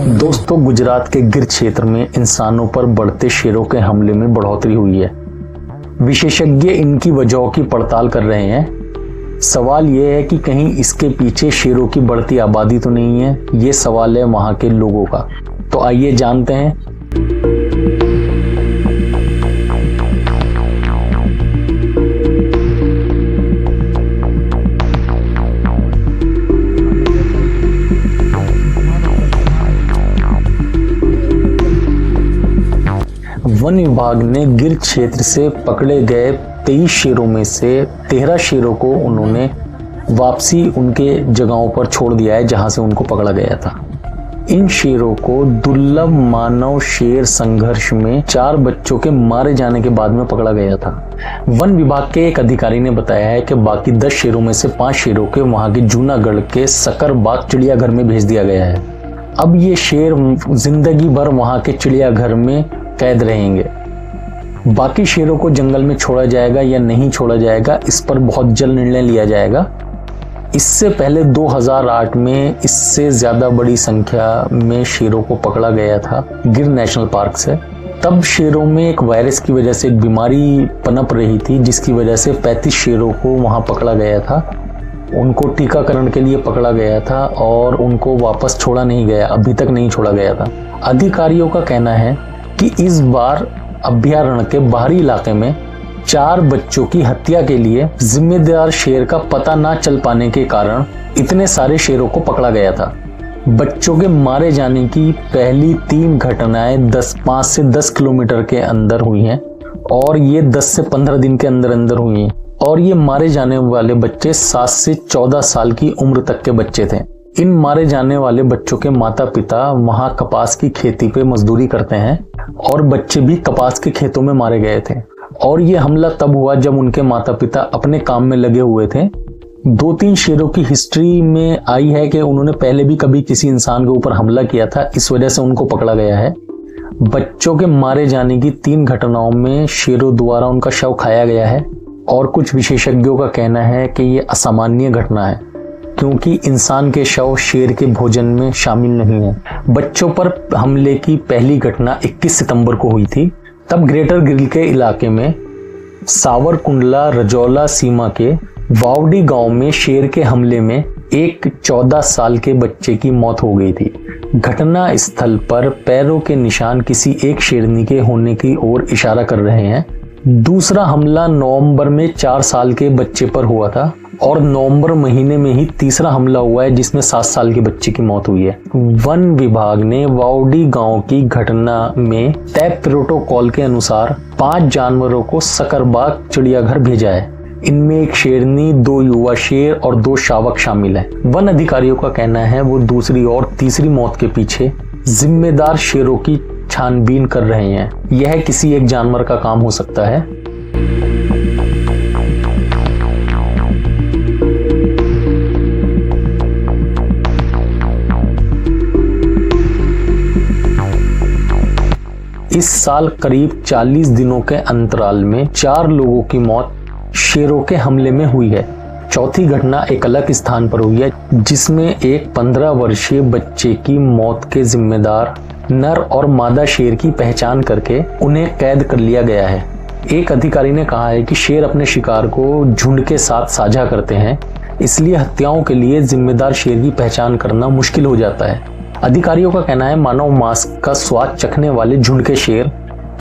दोस्तों, गुजरात के गिर क्षेत्र में इंसानों पर बढ़ते शेरों के हमले में बढ़ोतरी हुई है। विशेषज्ञ इनकी वजहों की पड़ताल कर रहे हैं। सवाल यह है कि कहीं इसके पीछे शेरों की बढ़ती आबादी तो नहीं है। ये सवाल है वहां के लोगों का। तो आइए जानते हैं। वन विभाग ने गिर क्षेत्र से पकड़े गए 23 शेरों में से 13 शेरों को उन्होंने वापसी उनके जगहों पर छोड़ दिया है जहां से उनको पकड़ा गया था। इन शेरों को दुर्लभ मानव शेर संघर्ष में 4 बच्चों के मारे जाने के बाद में पकड़ा गया था। वन विभाग के एक अधिकारी ने बताया है कि बाकी 10 शेरों में से 5 शेरों के वहां के जूनागढ़ के सकरबाग चिड़ियाघर में भेज दिया गया है। अब ये शेर जिंदगी भर वहां के चिड़ियाघर में कैद रहेंगे। बाकी शेरों को जंगल में छोड़ा जाएगा या नहीं छोड़ा जाएगा, इस पर बहुत जल्द निर्णय लिया जाएगा। इससे पहले 2008 में इससे ज्यादा बड़ी संख्या में शेरों को पकड़ा गया था गिर नेशनल पार्क से। तब शेरों में एक वायरस की वजह से एक बीमारी पनप रही थी, जिसकी वजह से 35 शेरों को वहां पकड़ा गया था। उनको टीकाकरण के लिए पकड़ा गया था और उनको वापस छोड़ा नहीं गया, अभी तक नहीं छोड़ा गया था। अधिकारियों का कहना है कि इस बार अभयारण्य के बाहरी इलाके में 4 बच्चों की हत्या के लिए जिम्मेदार शेर का पता ना चल पाने के कारण इतने सारे शेरों को पकड़ा गया था। बच्चों के मारे जाने की पहली 3 घटनाएं 5 से 10 किलोमीटर के अंदर हुई हैं और ये 10 से 15 दिन के अंदर अंदर हुई हैं। और ये मारे जाने वाले बच्चे 7 से 14 साल की उम्र तक के बच्चे थे। इन मारे जाने वाले बच्चों के माता पिता वहां कपास की खेती पे मजदूरी करते हैं और बच्चे भी कपास के खेतों में मारे गए थे। और ये हमला तब हुआ जब उनके माता पिता अपने काम में लगे हुए थे। 2-3 शेरों की हिस्ट्री में आई है कि उन्होंने पहले भी कभी किसी इंसान के ऊपर हमला किया था, इस वजह से उनको पकड़ा गया है। बच्चों के मारे जाने की 3 घटनाओं में शेरों द्वारा उनका शव खाया गया है और कुछ विशेषज्ञों का कहना है कि ये असामान्य घटना है क्योंकि इंसान के शव शेर के भोजन में शामिल नहीं है। बच्चों पर हमले की पहली घटना 21 सितंबर को हुई थी। तब ग्रेटर गिर के इलाके में सावरकुंडला रजौला सीमा के वावडी गांव में शेर के हमले में एक 14 साल के बच्चे की मौत हो गई थी। घटना स्थल पर पैरों के निशान किसी एक शेरनी के होने की ओर इशारा कर रहे हैं। दूसरा हमला नवंबर में 4 साल के बच्चे पर हुआ था और नवंबर महीने में ही तीसरा हमला हुआ है जिसमें 7 साल के बच्चे की मौत हुई है। वन विभाग ने वावडी गांव की घटना में तय प्रोटोकॉल के अनुसार 5 जानवरों को सकरबाग चिड़ियाघर भेजा है। इनमें एक शेरनी, 2 युवा शेर और 2 शावक शामिल है। वन अधिकारियों का कहना है वो दूसरी और तीसरी मौत के पीछे जिम्मेदार शेरों की छानबीन कर रहे हैं। यह किसी एक जानवर का काम हो सकता है। इस साल करीब 40 दिनों के अंतराल में 4 लोगों की मौत शेरों के हमले में हुई है। चौथी घटना एक अलग स्थान पर हुई है जिसमें एक 15 वर्षीय बच्चे की मौत के जिम्मेदार नर और मादा शेर की पहचान करके उन्हें कैद कर लिया गया है। एक अधिकारी ने कहा है कि शेर अपने शिकार को झुंड के साथ साझा करते हैं, इसलिए हत्याओं के लिए जिम्मेदार शेर की पहचान करना मुश्किल हो जाता है। अधिकारियों का कहना है मानव मांस का स्वाद चखने वाले झुंड के शेर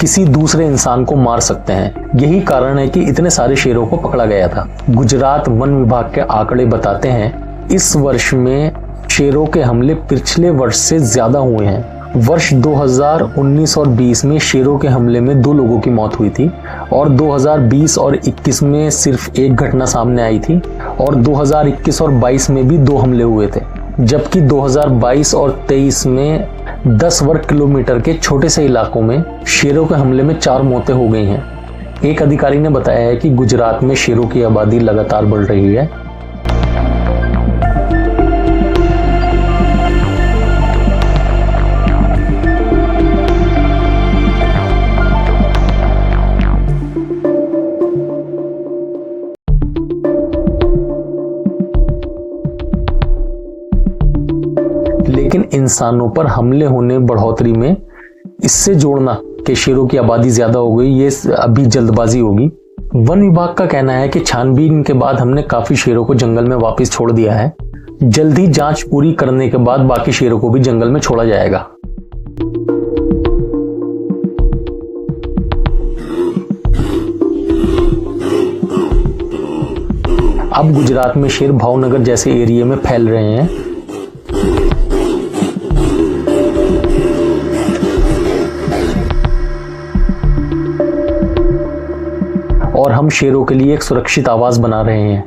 किसी दूसरे इंसान को मार सकते हैं। यही कारण है कि इतने सारे शेरों को पकड़ा गया था। गुजरात वन विभाग के आंकड़े बताते हैं इस वर्ष में शेरों के हमले पिछले वर्ष से ज्यादा हुए हैं। वर्ष 2019 और 20 में शेरों के हमले में 2 लोगों की मौत हुई थी और 2020 और 21 में सिर्फ एक घटना सामने आई थी और 2021 और 22 में भी 2 हमले हुए थे, जबकि 2022 और 23 में 10 वर्ग किलोमीटर के छोटे से इलाकों में शेरों के हमले में 4 मौतें हो गई हैं। एक अधिकारी ने बताया है कि गुजरात में शेरों की आबादी लगातार बढ़ रही है। लेकिन इंसानों पर हमले होने बढ़ोतरी में इससे जोड़ना कि शेरों की आबादी ज्यादा हो गई, ये अभी जल्दबाजी होगी। वन विभाग का कहना है कि छानबीन के बाद हमने काफी शेरों को जंगल में वापस छोड़ दिया है। जल्द ही जांच पूरी करने के बाद बाकी शेरों को भी जंगल में छोड़ा जाएगा। अब गुजरात में शेर भावनगर जैसे एरिया में फैल रहे हैं। और हम शेरों के लिए एक सुरक्षित आवाज बना रहे हैं।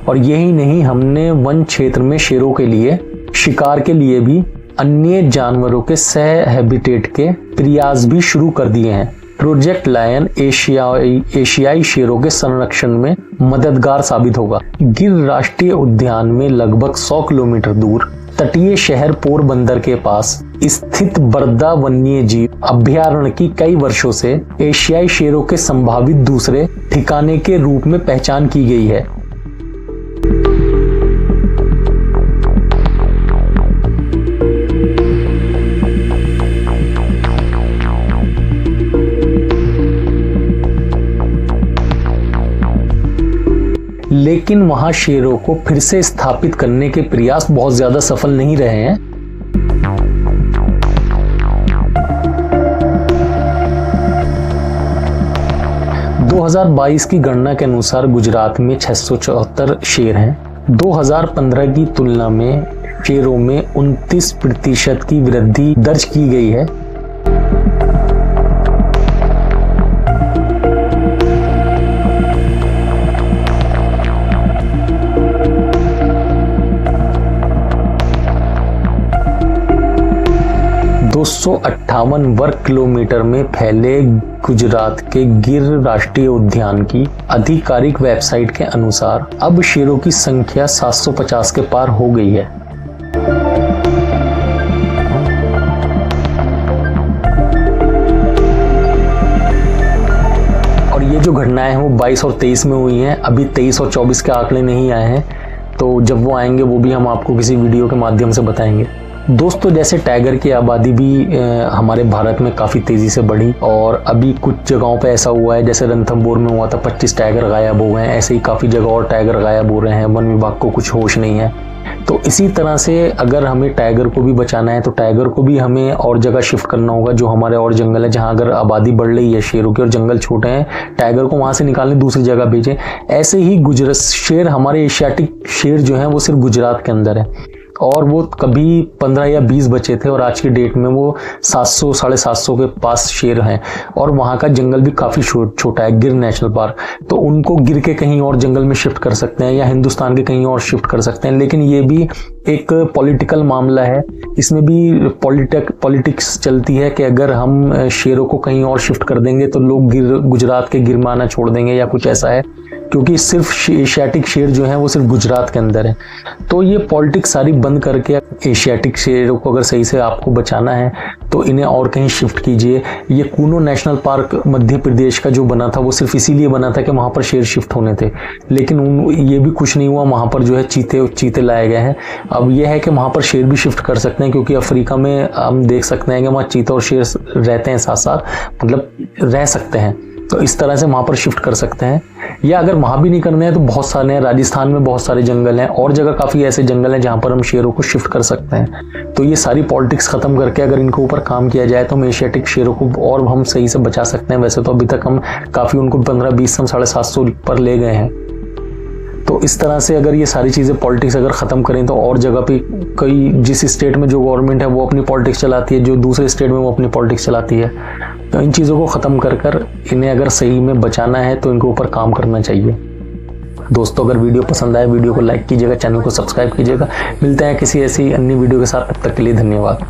और यही नहीं, हमने वन क्षेत्र में शेरों के लिए शिकार के लिए भी अन्य जानवरों के सह हैबिटेट के प्रयास भी शुरू कर दिए हैं। प्रोजेक्ट लायन एशियाई शेरों के संरक्षण में मददगार साबित होगा। गिर राष्ट्रीय उद्यान में लगभग 100 किलोमीटर दूर तटीय शहर पोरबंदर के पास स्थित बरदा वन्यजीव अभयारण्य की कई वर्षों से एशियाई शेरों के संभावित दूसरे ठिकाने के रूप में पहचान की गई है। लेकिन वहां शेरों को फिर से स्थापित करने के प्रयास बहुत ज्यादा सफल नहीं रहे हैं। – 2022 की गणना के अनुसार गुजरात में 674 शेर हैं। 2015 की तुलना में शेरों में 29% की वृद्धि दर्ज की गई है। ...258 वर्ग किलोमीटर में फैले गुजरात के गिर राष्ट्रीय उद्यान की आधिकारिक वेबसाइट के अनुसार अब शेरों की संख्या 750 के पार हो गई है। और ये जो घटनाएं हैं वो 22 और 23 में हुई हैं। अभी 23 और 24 के आंकड़े नहीं आए हैं, तो जब वो आएंगे वो भी हम आपको किसी वीडियो के माध्यम से बताएंगे। दोस्तों, जैसे टाइगर की आबादी भी हमारे भारत में काफ़ी तेज़ी से बढ़ी और अभी कुछ जगहों पे ऐसा हुआ है, जैसे रणथंभौर में हुआ था 25 टाइगर गायब हो गए हैं। ऐसे ही काफ़ी जगह और टाइगर गायब हो रहे हैं। वन विभाग को कुछ होश नहीं है। तो इसी तरह से अगर हमें टाइगर को भी बचाना है तो टाइगर को भी हमें और जगह शिफ्ट करना होगा, जो हमारे और जंगल है जहाँ अगर आबादी बढ़ रही है शेरों की और जंगल छोटे हैं, टाइगर को वहाँ से निकालने दूसरी जगह भेजें। ऐसे ही गुजरात शेर, हमारे एशियाटिक शेर जो हैं वो सिर्फ गुजरात के अंदर है और वो कभी 15 या 20 बचे थे और आज की डेट में वो 700 750 के पास शेर हैं। और वहाँ का जंगल भी काफ़ी छोटा है, गिर नेशनल पार्क। तो उनको गिर के कहीं और जंगल में शिफ्ट कर सकते हैं या हिंदुस्तान के कहीं और शिफ्ट कर सकते हैं। लेकिन ये भी एक पॉलिटिकल मामला है, इसमें भी पॉलिटिक्स चलती है कि अगर हम शेरों को कहीं और शिफ्ट कर देंगे तो लोग गुजरात के गिरमाना छोड़ देंगे या कुछ ऐसा है, क्योंकि सिर्फ एशियाटिक शेर जो है वो सिर्फ गुजरात के अंदर है। तो ये पॉलिटिक्स सारी बंद करके एशियाटिक शेरों को अगर सही से आपको बचाना है तो इन्हें और कहीं शिफ्ट कीजिए। ये कूनो नेशनल पार्क मध्य प्रदेश का जो बना था वो सिर्फ इसीलिए बना था कि वहाँ पर शेर शिफ्ट होने थे, लेकिन ये भी कुछ नहीं हुआ। वहाँ पर जो है चीते लाए गए हैं। अब यह है कि वहाँ पर शेर भी शिफ्ट कर सकते हैं, क्योंकि अफ्रीका में हम देख सकते हैं कि वहाँ चीते और शेर रहते हैं साथ साथ, मतलब रह सकते हैं। तो इस तरह से वहाँ पर शिफ्ट कर सकते हैं। या अगर वहाँ भी नहीं करने हैं तो बहुत सारे हैं, राजस्थान में बहुत सारे जंगल हैं और जगह काफ़ी ऐसे जंगल हैं जहाँ पर हम शेरों को शिफ्ट कर सकते हैं। तो ये सारी पॉलिटिक्स ख़त्म करके अगर इनके ऊपर काम किया जाए तो हम एशियाटिक शेरों को और हम सही से बचा सकते हैं। वैसे तो अभी तक हम काफ़ी उनको 15-20 हम 750 पर ले गए हैं। तो इस तरह से अगर ये सारी चीज़ें पॉलिटिक्स अगर ख़त्म करें तो और जगह पे कई जिस स्टेट में जो गवर्नमेंट है वो अपनी पॉलिटिक्स चलाती है, जो दूसरे स्टेट में वो अपनी पॉलिटिक्स चलाती है। तो इन चीज़ों को ख़त्म कर इन्हें अगर सही में बचाना है तो इनके ऊपर काम करना चाहिए। दोस्तों, अगर वीडियो पसंद आए वीडियो को लाइक कीजिएगा, चैनल को सब्सक्राइब कीजिएगा। मिलते हैं किसी ऐसी अन्य वीडियो के साथ, तब तक के लिए धन्यवाद।